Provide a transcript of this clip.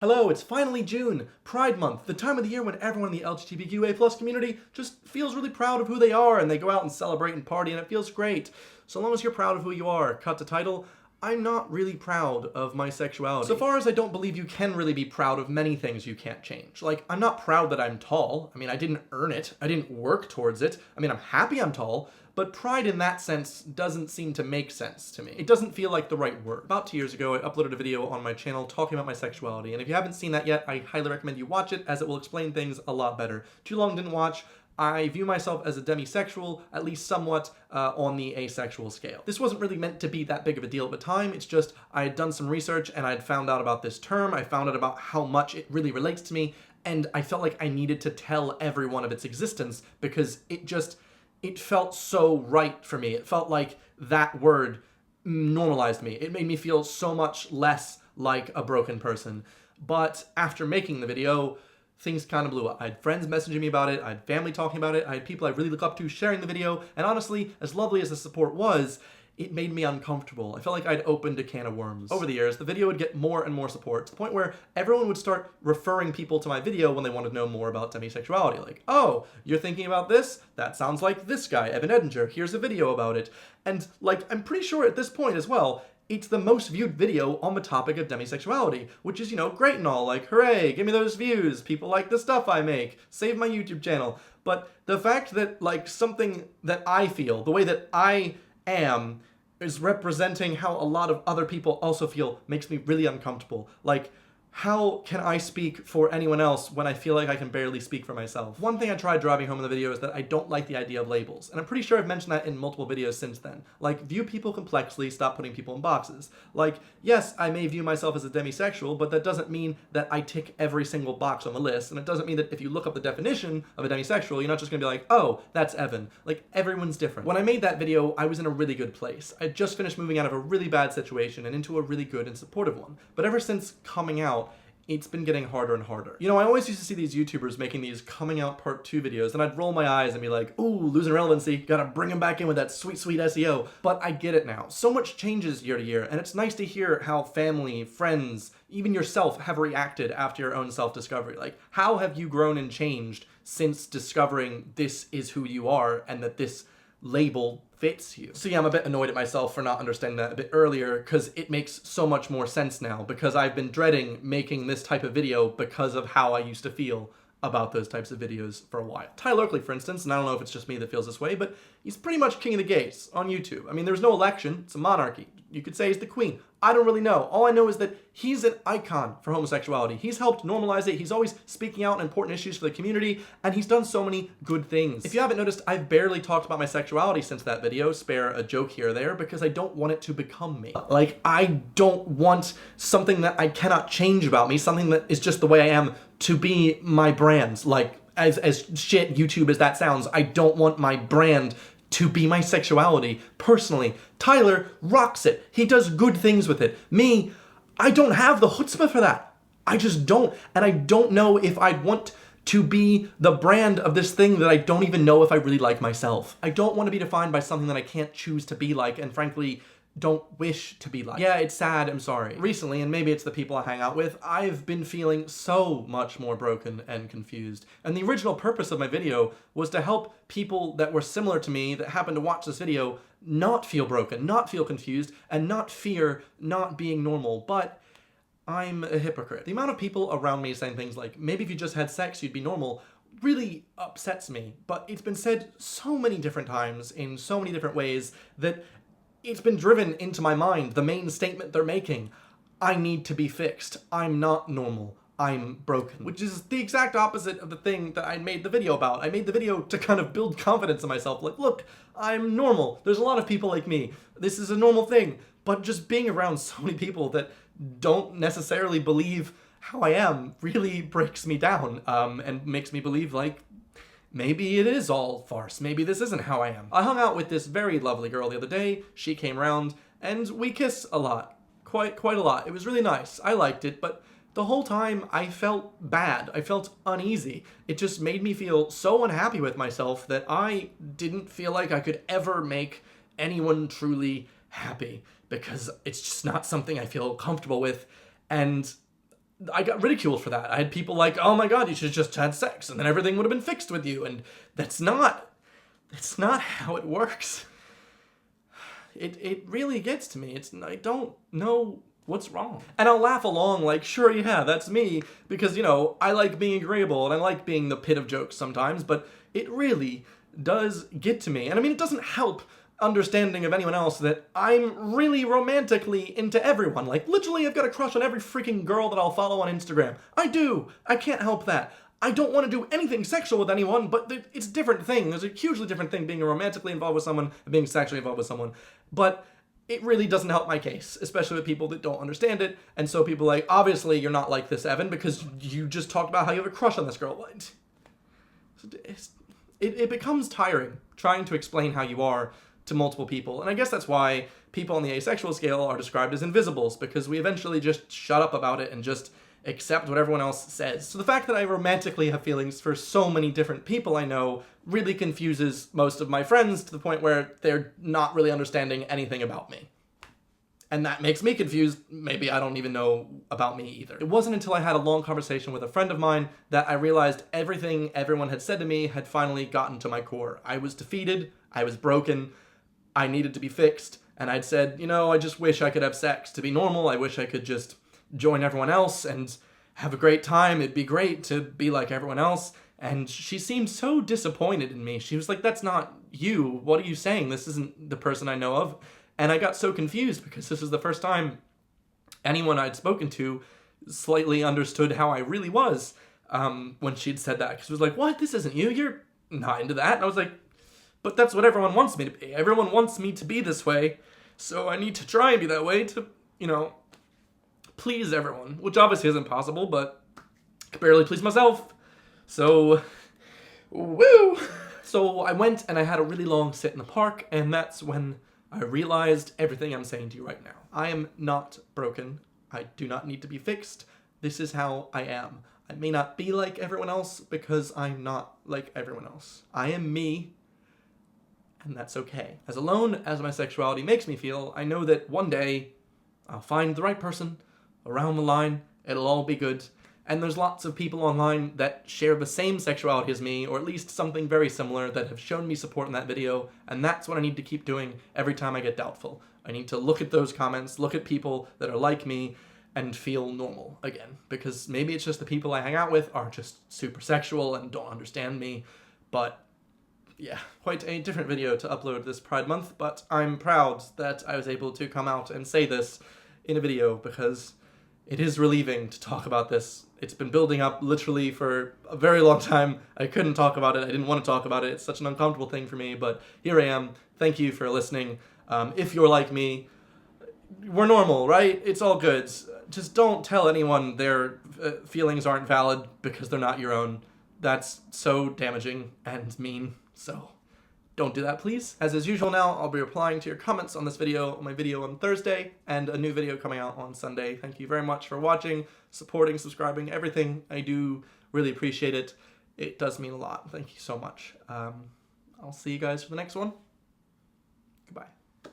Hello, it's finally June, Pride Month, the time of the year when everyone in the LGBTQA+ community just feels really proud of who they are and they go out and celebrate and party and it feels great. So long as you're proud of who you are. Cut to title, I'm not really proud of my sexuality. So far as I don't believe you can really be proud of many things you can't change. Like, I'm not proud that I'm tall. I mean, I didn't earn it. I didn't work towards it. I mean, I'm happy I'm tall, but pride in that sense doesn't seem to make sense to me. It doesn't feel like the right word. About 2 years ago, I uploaded a video on my channel talking about my sexuality, and if you haven't seen that yet, I highly recommend you watch it, as it will explain things a lot better. Too long didn't watch. I view myself as a demisexual, at least somewhat, on the asexual scale. This wasn't really meant to be that big of a deal at the time, it's just I had done some research and I had found out about this term, I found out about how much it really relates to me, and I felt like I needed to tell everyone of its existence because it felt so right for me. It felt like that word normalized me. It made me feel so much less like a broken person. But after making the video, things kind of blew up. I had friends messaging me about it, I had family talking about it, I had people I really look up to sharing the video, and honestly, as lovely as the support was, it made me uncomfortable. I felt like I'd opened a can of worms. Over the years, the video would get more and more support, to the point where everyone would start referring people to my video when they wanted to know more about demisexuality. Like, oh, you're thinking about this? That sounds like this guy, Evan Edinger. Here's a video about it. And, like, I'm pretty sure at this point as well, it's the most viewed video on the topic of demisexuality, which is, great and all, like, hooray, give me those views, people like the stuff I make, save my YouTube channel. But the fact that, like, something that I feel, the way that I am, is representing how a lot of other people also feel makes me really uncomfortable. Like, how can I speak for anyone else when I feel like I can barely speak for myself? One thing I tried driving home in the video is that I don't like the idea of labels, and I'm pretty sure I've mentioned that in multiple videos since then. Like, view people complexly, stop putting people in boxes. Like, yes, I may view myself as a demisexual, but that doesn't mean that I tick every single box on the list, and it doesn't mean that if you look up the definition of a demisexual, you're not just gonna be like, oh, that's Evan. Like, everyone's different. When I made that video, I was in a really good place. I just finished moving out of a really bad situation and into a really good and supportive one. But ever since coming out, it's been getting harder and harder. I always used to see these YouTubers making these coming out part 2 videos, and I'd roll my eyes and be like, ooh, losing relevancy, gotta bring them back in with that sweet, sweet SEO. But I get it now. So much changes year to year, and it's nice to hear how family, friends, even yourself have reacted after your own self-discovery. Like, how have you grown and changed since discovering this is who you are and that this label fits you? So yeah, I'm a bit annoyed at myself for not understanding that a bit earlier, because it makes so much more sense now, because I've been dreading making this type of video because of how I used to feel about those types of videos for a while. Tyler Oakley, for instance, and I don't know if it's just me that feels this way, but he's pretty much king of the gays on YouTube. I mean, there's no election, it's a monarchy. You could say he's the queen. I don't really know. All I know is that he's an icon for homosexuality. He's helped normalize it, he's always speaking out on important issues for the community, and he's done so many good things. If you haven't noticed, I've barely talked about my sexuality since that video, spare a joke here or there, because I don't want it to become me. Like, I don't want something that I cannot change about me, something that is just the way I am, to be my brand. Like, as shit YouTube as that sounds, I don't want my brand to be my sexuality. Personally, Tyler rocks it. He does good things with it. Me, I don't have the chutzpah for that. I just don't. And I don't know if I'd want to be the brand of this thing that I don't even know if I really like myself. I don't want to be defined by something that I can't choose to be like, and frankly, don't wish to be like. Yeah, it's sad, I'm sorry. Recently, and maybe it's the people I hang out with, I've been feeling so much more broken and confused. And the original purpose of my video was to help people that were similar to me that happened to watch this video not feel broken, not feel confused, and not fear not being normal. But I'm a hypocrite. The amount of people around me saying things like, maybe if you just had sex, you'd be normal, really upsets me. But it's been said so many different times in so many different ways that it's been driven into my mind, the main statement they're making: I need to be fixed. I'm not normal. I'm broken. Which is the exact opposite of the thing that I made the video about. I made the video to kind of build confidence in myself. Like, look, I'm normal. There's a lot of people like me. This is a normal thing. But just being around so many people that don't necessarily believe how I am really breaks me down, and makes me believe, like, maybe it is all farce. Maybe this isn't how I am. I hung out with this very lovely girl the other day. She came around, and we kissed a lot. Quite a lot. It was really nice. I liked it, but the whole time I felt bad. I felt uneasy. It just made me feel so unhappy with myself that I didn't feel like I could ever make anyone truly happy, because it's just not something I feel comfortable with, and I got ridiculed for that. I had people like, oh my god, you should have just had sex and then everything would have been fixed with you. And that's not how it works. It really gets to me. I don't know what's wrong. And I'll laugh along like, sure, yeah, that's me. Because, you know, I like being agreeable and I like being the pit of jokes sometimes, but it really does get to me. And I mean, it doesn't help understanding of anyone else that I'm really romantically into everyone. Like, literally, I've got a crush on every freaking girl that I'll follow on Instagram. I do. I can't help that. I don't want to do anything sexual with anyone, but it's a different thing. There's a hugely different thing being romantically involved with someone and being sexually involved with someone. But it really doesn't help my case, especially with people that don't understand it. And so people are like, obviously you're not like this, Evan, because you just talked about how you have a crush on this girl. It becomes tiring trying to explain how you are to multiple people. And I guess that's why people on the asexual scale are described as invisibles, because we eventually just shut up about it and just accept what everyone else says. So the fact that I romantically have feelings for so many different people I know really confuses most of my friends to the point where they're not really understanding anything about me. And that makes me confused. Maybe I don't even know about me either. It wasn't until I had a long conversation with a friend of mine that I realized everything everyone had said to me had finally gotten to my core. I was defeated, I was broken, I needed to be fixed, and I'd said, you know, I just wish I could have sex to be normal. I wish I could just join everyone else and have a great time. It'd be great to be like everyone else. And she seemed so disappointed in me. She was like, that's not you. What are you saying? This isn't the person I know of. And I got so confused because this was the first time anyone I'd spoken to slightly understood how I really was when she'd said that. Because it was like, what? This isn't you. You're not into that. And I was like, but that's what everyone wants me to be. Everyone wants me to be this way. So I need to try and be that way to, you know, please everyone. Which obviously isn't possible, but I can barely please myself. So, woo! So I went and I had a really long sit in the park, and that's when I realized everything I'm saying to you right now. I am not broken. I do not need to be fixed. This is how I am. I may not be like everyone else because I'm not like everyone else. I am me, and that's okay. As alone as my sexuality makes me feel, I know that one day I'll find the right person around the line. It'll all be good. And there's lots of people online that share the same sexuality as me, or at least something very similar, that have shown me support in that video, and that's what I need to keep doing every time I get doubtful. I need to look at those comments, look at people that are like me, and feel normal again. Because maybe it's just the people I hang out with are just super sexual and don't understand me, but yeah, quite a different video to upload this Pride Month, but I'm proud that I was able to come out and say this in a video, because it is relieving to talk about this. It's been building up literally for a very long time. I couldn't talk about it. I didn't want to talk about it. It's such an uncomfortable thing for me, but here I am. Thank you for listening. If you're like me, we're normal, right? It's all good. Just don't tell anyone their feelings aren't valid because they're not your own. That's so damaging and mean, so don't do that, please. As is usual now, I'll be replying to your comments on this video, on my video on Thursday, and a new video coming out on Sunday. Thank you very much for watching, supporting, subscribing, everything. I do really appreciate it. It does mean a lot. Thank you so much. I'll see you guys for the next one. Goodbye.